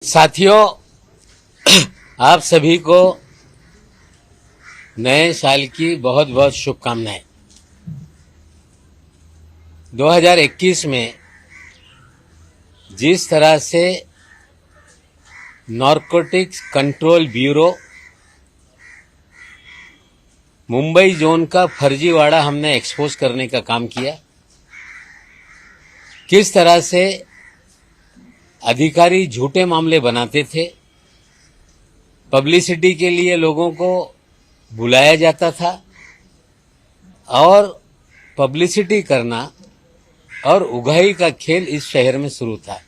साथियों, आप सभी को नए साल की बहुत बहुत शुभकामनाएं। 2021 में जिस तरह से narcotics control bureau Mumbai zone का फर्जीवाड़ा हमने एक्सपोज करने का काम किया, किस तरह से अधिकारी झूठे मामले बनाते थे, पब्लिसिटी के लिए लोगों को बुलाया जाता था और पब्लिसिटी करना और उगाही का खेल इस शहर में शुरू था।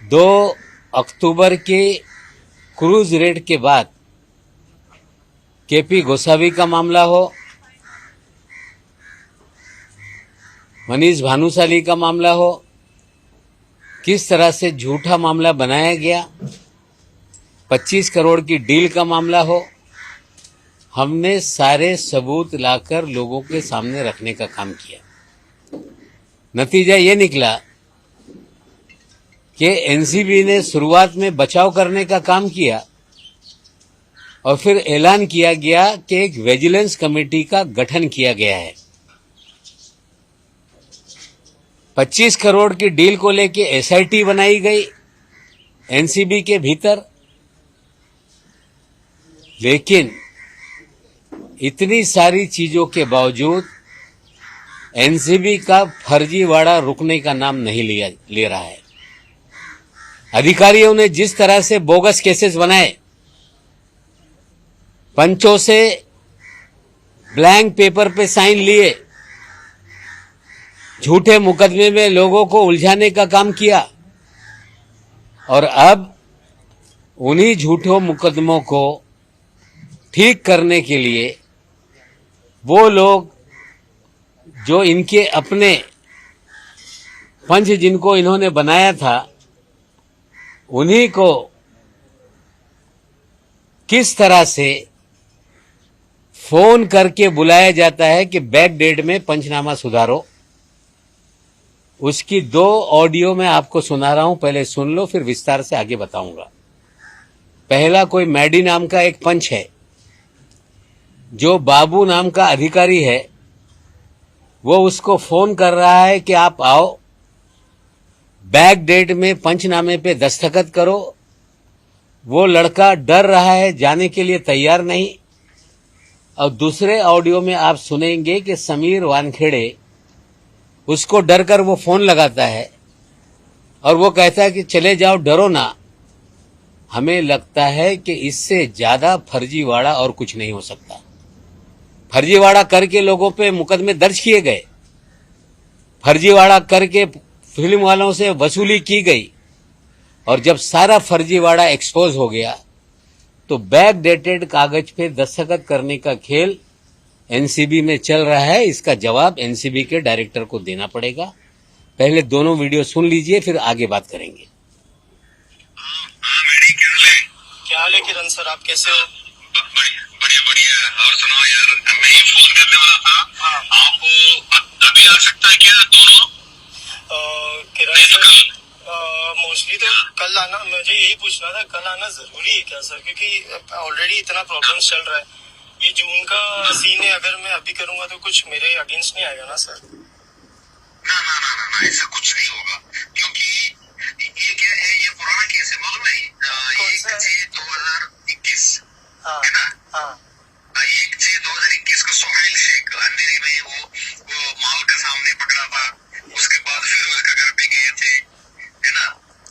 2 अक्टूबर के क्रूज रेड के बाद केपी गोसावी का मामला हो, मनीष भानुशाली का मामला हो, किस तरह से झूठा मामला बनाया गया, 25 करोड़ की डील का मामला हो, हमने सारे सबूत लाकर लोगों के सामने रखने का काम किया। नतीजा ये निकला कि एनसीबी ने शुरुआत में बचाव करने का काम किया और फिर ऐलान किया गया कि एक विजिलेंस कमेटी का गठन किया गया है। 25 करोड़ की डील को लेके एसआईटी बनाई गई एनसीबी के भीतर, लेकिन इतनी सारी चीजों के बावजूद एनसीबी का फर्जीवाड़ा रुकने का नाम नहीं ले रहा है। अधिकारियों ने जिस तरह से बोगस केसेस बनाए, पंचों से ब्लैंक पेपर पे साइन लिए, झूठे मुकदमे में लोगों को उलझाने का काम किया और अब उन्हीं झूठों मुकदमों को ठीक करने के लिए वो लोग जो इनके अपने पंच जिनको इन्होंने बनाया था, उन्हीं को किस तरह से फोन करके बुलाया जाता है कि बैक डेट में पंचनामा सुधारो। उसकी 2 ऑडियो मैं आपको सुना रहा हूं, पहले सुन लो, फिर विस्तार से आगे बताऊंगा। पहला, कोई मैडी नाम का एक पंच है, जो बाबू नाम का अधिकारी है, वो उसको फोन कर रहा है कि आप आओ, बैक डेट में पंचनामे पे दस्तखत करो। वो लड़का डर रहा है, जाने के लिए तैयार नहीं। और दूसरे ऑडियो में आप सुनेंगे कि समीर वानखेड़े उसको डर कर वो फोन लगाता है और वो कहता है कि चले जाओ, डरो ना। हमें लगता है कि इससे ज्यादा फर्जीवाड़ा और कुछ नहीं हो सकता। फर्जीवाड़ा करके लोगों पे मुकदमे दर्ज किए गए, फर्जीवाड़ा करके फिल्म वालों से वसूली की गई और जब सारा फर्जीवाड़ा एक्सपोज हो गया तो बैक डेटेड कागज पे दस्तखत करने का खेल एनसीबी में चल रहा है। इसका जवाब एनसीबी के डायरेक्टर को देना पड़ेगा। पहले दोनों वीडियो सुन लीजिए, फिर आगे बात करेंगे। क्या हाल है किरण सर, आप कैसे हो? बढ़िया बढ़िया। और सुनाओ यार, मैं ही फोन करने वाला था। आप अभी आ सकता है क्या दोनों? किरण सर, मोस्टली तो कल आना, मुझे यही पूछना था, कल आना जरूरी है क्या सर? क्योंकि ऑलरेडी इतना प्रॉब्लम्स चल रहा है। ये जून का सीन है, अगर मैं अभी करूंगा तो कुछ मेरे अगेंस्ट नहीं आएगा ना सर? ना ना ना ना, ऐसा कुछ नहीं होगा, क्योंकि ये क्या है, ये पुराना केस है, मालूम नहीं? 1/6/2021 है ना? हाँ, 1/6/2021 को सोहेल शेख अंधेरी में वो माल के सामने पकड़ा था। उसके बाद फिर उसके घर पे गए थे, है ना?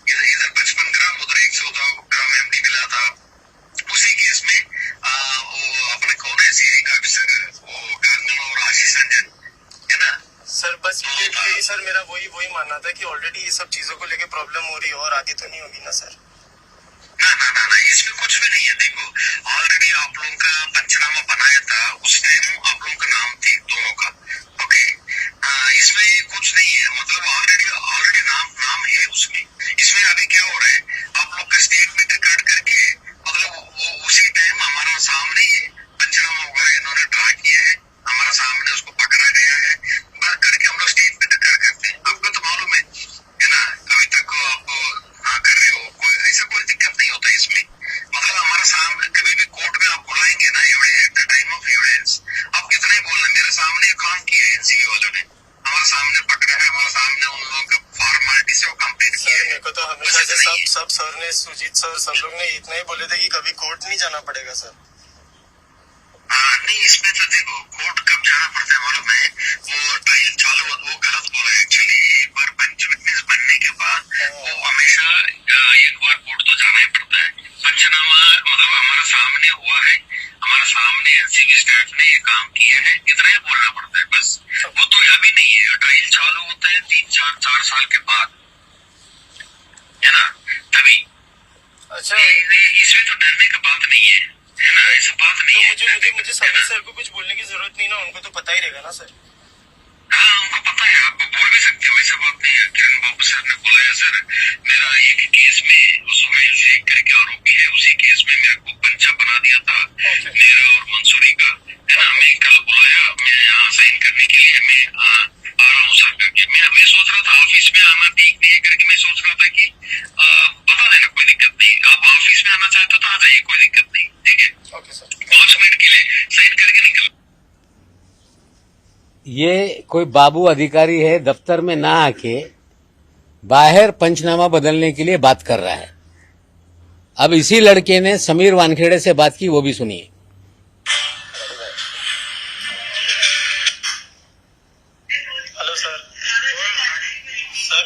इधर 55 ग्राम, उधर 114 ग्राम एमडी मिला था। उसी केस में वो अपने कौन है सीरी का अफसर, वो कांगन और आशीष रंजन, है ना सर? बस यही सर, मेरा वही मानना था कि ऑलरेडी ये सब चीजों को लेके प्रॉब्लम हो रही है और आगे तो नहीं होगी ना सर? ना ना ना ना, इसमें कुछ भी नहीं है। देखो, ऑलरेडी आप लोगों का पंचनामा बनाया था, उस टाइम आप लोगों का नाम थी दोनों का, ओके? इसमें कुछ नहीं है, मतलब ऑलरेडी नाम है उसमें। इसमें अभी क्या हो रहा है, आप लोग का स्टेटमेंट रिकॉर्ड करके, मतलब उसी टाइम हमारा सामने ये पंचनामा वगैरह इन्होंने ड्रा किया है, हमारा सामने उसको पकड़ा गया है, करके हम लोग स्टेटमेंट रिकॉर्ड करते हैं। आपको तो मालूम है ना? अभी तक आप कर हमेशा से सब सर ने, सुजीत सर, सब लोग ने इतना ही बोले थे कि कभी कोर्ट नहीं जाना पड़ेगा सर। नहीं, इसमें तो देखो कोर्ट कब जाना पड़ता है मालूम है, वो ट्रायल चालू वो गलत बोला एक्चुअली। एक बार पंच विटनेस बनने के बाद वो हमेशा एक बार कोर्ट तो जाना ही पड़ता है। पंचनामा मतलब हमारा सामने हुआ है, हमारा सामने एनसीबी स्टाफ ने ये काम किया है, इतना ही बोलना पड़ता है बस। वो तो अभी नहीं है, ट्रायल चालू होता है 3-4 साल के बाद, है ना, तभी। अच्छा, इसमें तो डरने की बात नहीं है ना, ऐसा बात नहीं है। तो मुझे समीर सर को कुछ बोलने की जरूरत नहीं ना, उनको तो पता ही रहेगा ना सर। हाँ, हमको पता है, आप बोल भी सकते हो, ऐसा बात नहीं है। किरण बाबू सर ने बोला है सर, मेरा एक केस में सुहेल शेख करके आरोपी है, उसी केस में मेरे को पंचा बना दिया था, मेरा और मंसूरी का, है ना। मैं कल बुलाया, मैं यहाँ साइन करने के लिए मैं आ रहा हूँ सर करके। मैं सोच रहा था ऑफिस में आना ठीक नहीं है करके, मैं सोच रहा था कि बता देना, कोई दिक्कत नहीं, आप ऑफिस में आना चाहते हो तो आ जाइए, कोई दिक्कत नहीं, ठीक है। 5 मिनट के लिए साइन करके निकल। ये कोई बाबू अधिकारी है, दफ्तर में ना आके बाहर पंचनामा बदलने के लिए बात कर रहा है। अब इसी लड़के ने समीर वानखेड़े से बात की, वो भी सुनिए। Hello sir. Sir,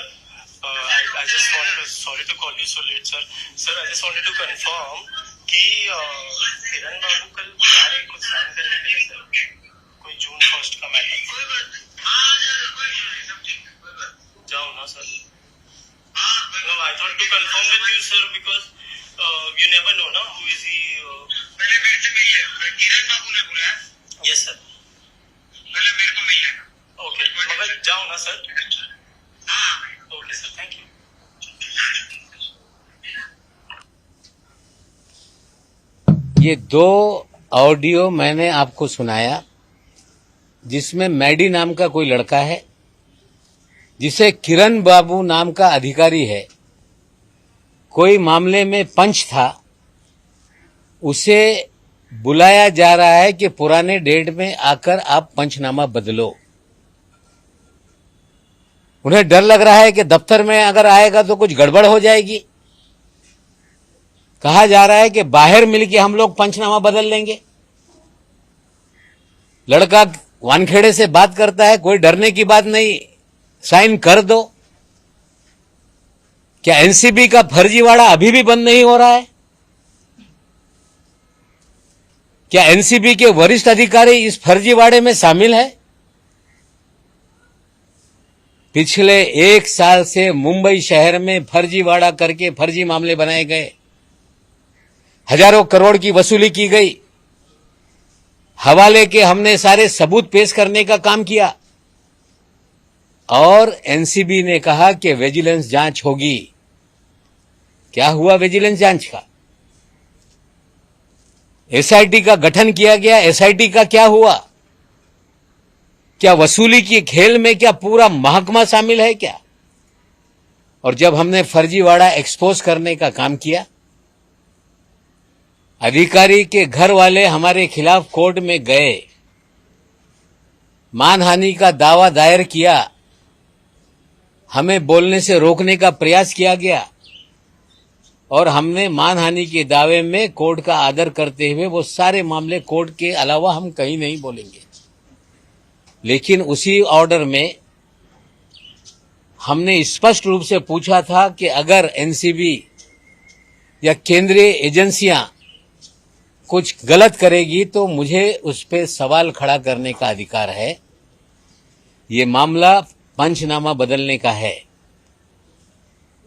I just want to, sorry to call you so late sir. Sir, I just wanted to confirm कि किरण बाबू कल बुला रहे कुछ साइन करने के लिए सर, कोई जून 1 का मैटर। जाओ ना sir. No, I thought to confirm with you sir because you never know ना who is he. पहले मेरे से मिलिए, किरण बाबू ने बुलाया। Yes sir. पहले मेरे को मिलिए। Okay, मगर जाओ ना सर। हाँ। Okay sir, thank you. ये 2 ऑडियो मैंने आपको सुनाया, जिसमें मैडी नाम का कोई लड़का है, जिसे किरण बाबू नाम का अधिकारी है, कोई मामले में पंच था, उसे बुलाया जा रहा है कि पुराने डेट में आकर आप पंचनामा बदलो। उन्हें डर लग रहा है कि दफ्तर में अगर आएगा तो कुछ गड़बड़ हो जाएगी। कहा जा रहा है कि बाहर मिलके हम लोग पंचनामा बदल लेंगे। लड़का वानखेड़े से बात करता है, कोई डरने की बात नहीं, साइन कर दो। क्या एनसीबी का फर्जीवाड़ा अभी भी बंद नहीं हो रहा है? क्या एनसीबी के वरिष्ठ अधिकारी इस फर्जीवाड़े में शामिल है? पिछले 1 साल से मुंबई शहर में फर्जीवाड़ा करके फर्जी मामले बनाए गए, हजारों करोड़ की वसूली की गई, हवाले के हमने सारे सबूत पेश करने का काम किया और एनसीबी ने कहा कि विजिलेंस जांच होगी। क्या हुआ विजिलेंस जांच का? एसआईटी का गठन किया गया, एसआईटी का क्या हुआ? क्या वसूली की खेल में क्या पूरा महकमा शामिल है क्या? और जब हमने फर्जीवाड़ा एक्सपोज करने का काम किया, अधिकारी के घर वाले हमारे खिलाफ कोर्ट में गए, मानहानि का दावा दायर किया, हमें बोलने से रोकने का प्रयास किया गया और हमने मानहानि के दावे में कोर्ट का आदर करते हुए वो सारे मामले कोर्ट के अलावा हम कहीं नहीं बोलेंगे। लेकिन उसी ऑर्डर में हमने स्पष्ट रूप से पूछा था कि अगर एनसीबी या केंद्रीय एजेंसियां कुछ गलत करेगी तो मुझे उस पर सवाल खड़ा करने का अधिकार है। ये मामला पंचनामा बदलने का है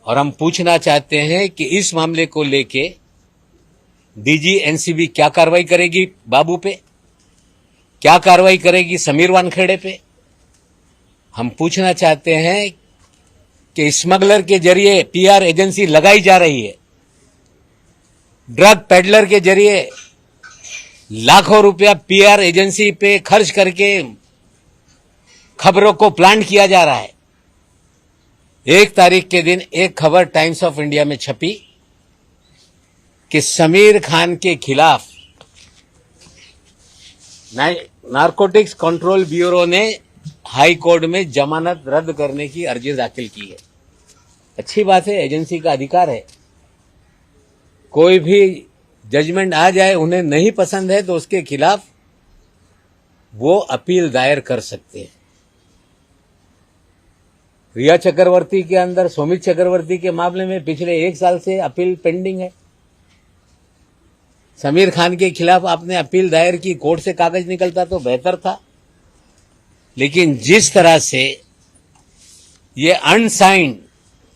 और हम पूछना चाहते हैं कि इस मामले को लेके डीजी एनसीबी क्या कार्रवाई करेगी बाबू पे, क्या कार्रवाई करेगी समीर वानखेड़े पे। हम पूछना चाहते हैं कि स्मगलर के जरिए पीआर एजेंसी लगाई जा रही है, ड्रग पेडलर के जरिए लाखों रुपया पीआर एजेंसी पे खर्च करके खबरों को प्लांट किया जा रहा है। 1 तारीख के दिन एक खबर टाइम्स ऑफ इंडिया में छपी कि समीर खान के खिलाफ नारकोटिक्स कंट्रोल ब्यूरो ने हाई कोर्ट में जमानत रद्द करने की अर्जी दाखिल की है। अच्छी बात है, एजेंसी का अधिकार है। कोई भी जजमेंट आ जाए, उन्हें नहीं पसंद है तो उसके खिलाफ वो अपील दायर कर सकते हैं। रिया चक्रवर्ती के अंदर सौमित चक्रवर्ती के मामले में पिछले 1 साल से अपील पेंडिंग है। समीर खान के खिलाफ आपने अपील दायर की, कोर्ट से कागज निकलता तो बेहतर था। लेकिन जिस तरह से ये अनसाइंड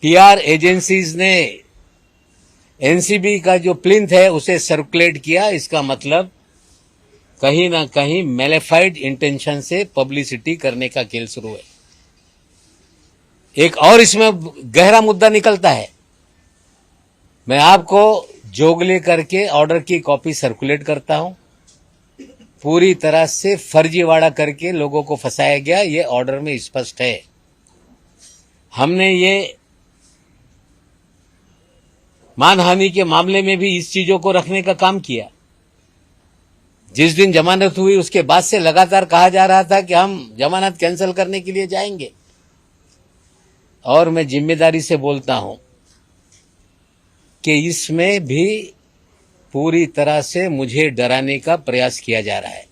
पीआर एजेंसीज ने एनसीबी का जो प्लिंथ है उसे सर्कुलेट किया, इसका मतलब कहीं ना कहीं मैलेफाइड इंटेंशन से पब्लिसिटी करने का खेल शुरू है। एक और इसमें गहरा मुद्दा निकलता है। मैं आपको जोगले करके ऑर्डर की कॉपी सर्कुलेट करता हूं, पूरी तरह से फर्जीवाड़ा करके लोगों को फंसाया गया, ये ऑर्डर में स्पष्ट है। हमने ये मानहानि के मामले में भी इस चीजों को रखने का काम किया। जिस दिन जमानत हुई उसके बाद से लगातार कहा जा रहा था कि हम जमानत कैंसिल करने के लिए जाएंगे, और मैं जिम्मेदारी से बोलता हूं कि इसमें भी पूरी तरह से मुझे डराने का प्रयास किया जा रहा है।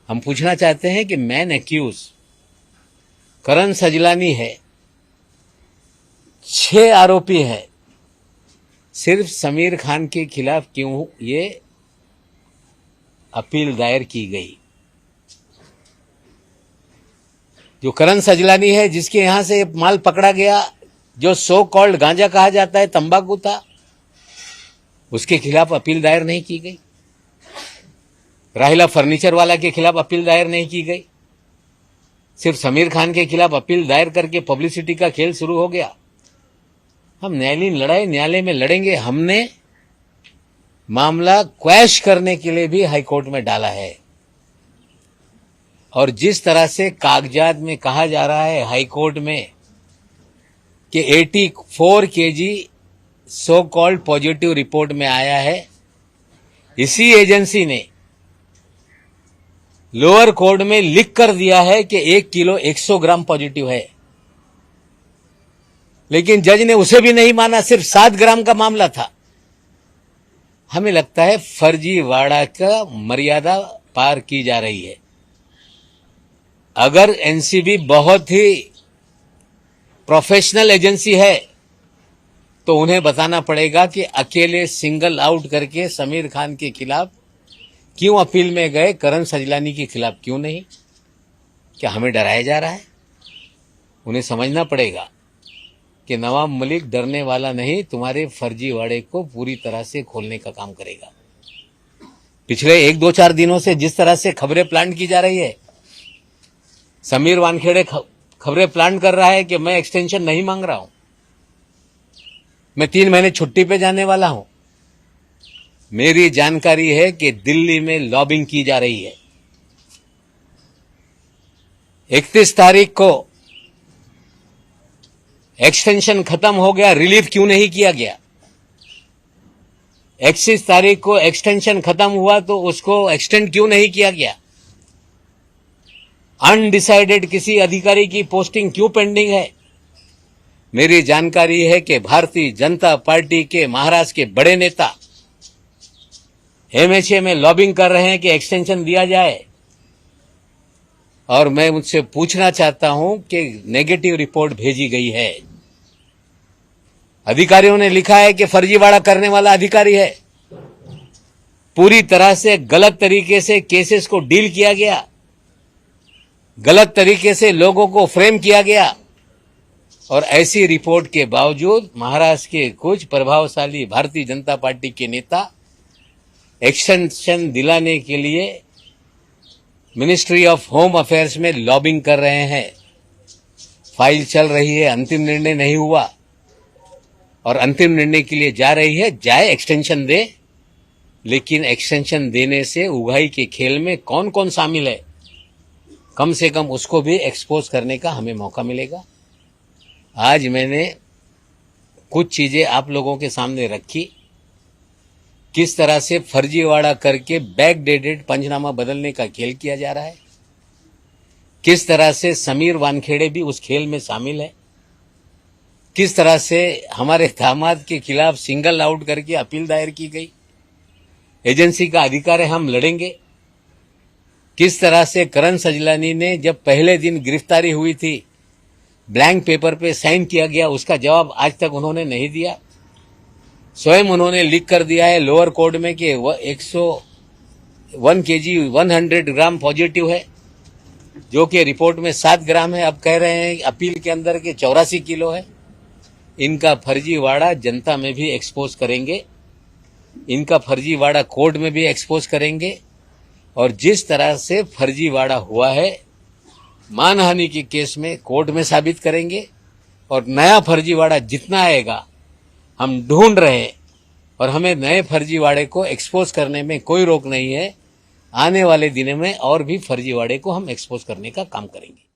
हम पूछना चाहते हैं कि मैन एक्यूज करण सजलानी है, 6 आरोपी है, सिर्फ समीर खान के खिलाफ क्यों ये अपील दायर की गई? जो करण सजलानी है, जिसके यहां से माल पकड़ा गया, जो सो कॉल्ड गांजा कहा जाता है, तंबाकू था, उसके खिलाफ अपील दायर नहीं की गई। राहिला फर्नीचर वाला के खिलाफ अपील दायर नहीं की गई। सिर्फ समीर खान के खिलाफ अपील दायर करके पब्लिसिटी का खेल शुरू हो गया। हम न्यायालयीन लड़ाई न्यायालय में लड़ेंगे। हमने मामला क्वैश करने के लिए भी हाईकोर्ट में डाला है, और जिस तरह से कागजात में कहा जा रहा है हाईकोर्ट में कि 84 KG so called positive report में आया है, इसी एजेंसी ने लोअर कोर्ट में लिख कर दिया है कि 1 किलो 100 ग्राम पॉजिटिव है, लेकिन जज ने उसे भी नहीं माना, सिर्फ 7 ग्राम का मामला था। हमें लगता है फर्जीवाड़ा का मर्यादा पार की जा रही है। अगर एनसीबी बहुत ही प्रोफेशनल एजेंसी है तो उन्हें बताना पड़ेगा कि अकेले सिंगल आउट करके समीर खान के खिलाफ क्यों अपील में गए, करण सजलानी के खिलाफ क्यों नहीं? क्या हमें डराया जा रहा है? उन्हें समझना पड़ेगा कि नवाब मलिक डरने वाला नहीं, तुम्हारे फर्जीवाड़े को पूरी तरह से खोलने का काम करेगा। पिछले 1-2-4 दिनों से जिस तरह से खबरें प्लांट की जा रही है, समीर वानखेड़े खबरें प्लांट कर रहा है कि मैं एक्सटेंशन नहीं मांग रहा हूं, मैं 3 महीने छुट्टी पे जाने वाला हूं। मेरी जानकारी है कि दिल्ली में लॉबिंग की जा रही है। 31 तारीख को एक्सटेंशन खत्म हो गया, रिलीफ क्यों नहीं किया गया? 31 तारीख को एक्सटेंशन खत्म हुआ तो उसको एक्सटेंड क्यों नहीं किया गया? अनडिसाइडेड किसी अधिकारी की पोस्टिंग क्यों पेंडिंग है? मेरी जानकारी है कि भारतीय जनता पार्टी के महाराष्ट्र के बड़े नेता एमएचए में लॉबिंग कर रहे हैं कि एक्सटेंशन दिया जाए, और मैं मुझसे पूछना चाहता हूं कि नेगेटिव रिपोर्ट भेजी गई है। अधिकारियों ने लिखा है कि फर्जीवाड़ा करने वाला अधिकारी है। पूरी तरह से गलत तरीके से केसेस को डील किया गया, गलत तरीके से लोगों को फ्रेम किया गया, और ऐसी रिपोर्ट के बावजूद महाराष्ट्र के कुछ प्रभावशाली भारतीय जनता पार्टी के नेता एक्सटेंशन दिलाने के लिए मिनिस्ट्री ऑफ होम अफेयर्स में लॉबिंग कर रहे हैं। फाइल चल रही है, अंतिम निर्णय नहीं हुआ, और अंतिम निर्णय के लिए जा रही है। जाए, एक्सटेंशन दे, लेकिन एक्सटेंशन देने से उगाही के खेल में कौन कौन शामिल है, कम से कम उसको भी एक्सपोज करने का हमें मौका मिलेगा। आज मैंने कुछ चीजें आप लोगों के सामने रखी, किस तरह से फर्जीवाड़ा करके बैकडेटेड पंचनामा बदलने का खेल किया जा रहा है, किस तरह से समीर वानखेड़े भी उस खेल में शामिल है। किस तरह से हमारे दामाद के खिलाफ सिंगल आउट करके अपील दायर की गई, एजेंसी का अधिकार है, हम लड़ेंगे। किस तरह से करण सजलानी ने जब पहले दिन गिरफ्तारी हुई थी, ब्लैंक पेपर पे साइन किया गया, उसका जवाब आज तक उन्होंने नहीं दिया। स्वयं उन्होंने लिख कर दिया है लोअर कोर्ट में कि 101 kg 100 ग्राम पॉजिटिव है, जो कि रिपोर्ट में 7 ग्राम है। अब कह रहे हैं अपील के अंदर के 84 किलो है। इनका फर्जीवाड़ा जनता में भी एक्सपोज करेंगे, इनका फर्जीवाड़ा कोर्ट में भी एक्सपोज करेंगे, और जिस तरह से फर्जीवाड़ा हुआ है मानहानि के केस में कोर्ट में साबित करेंगे। और नया फर्जीवाड़ा जितना आएगा हम ढूंढ रहे हैं, और हमें नए फर्जीवाड़े को एक्सपोज करने में कोई रोक नहीं है। आने वाले दिनों में और भी फर्जीवाड़े को हम एक्सपोज करने का काम करेंगे।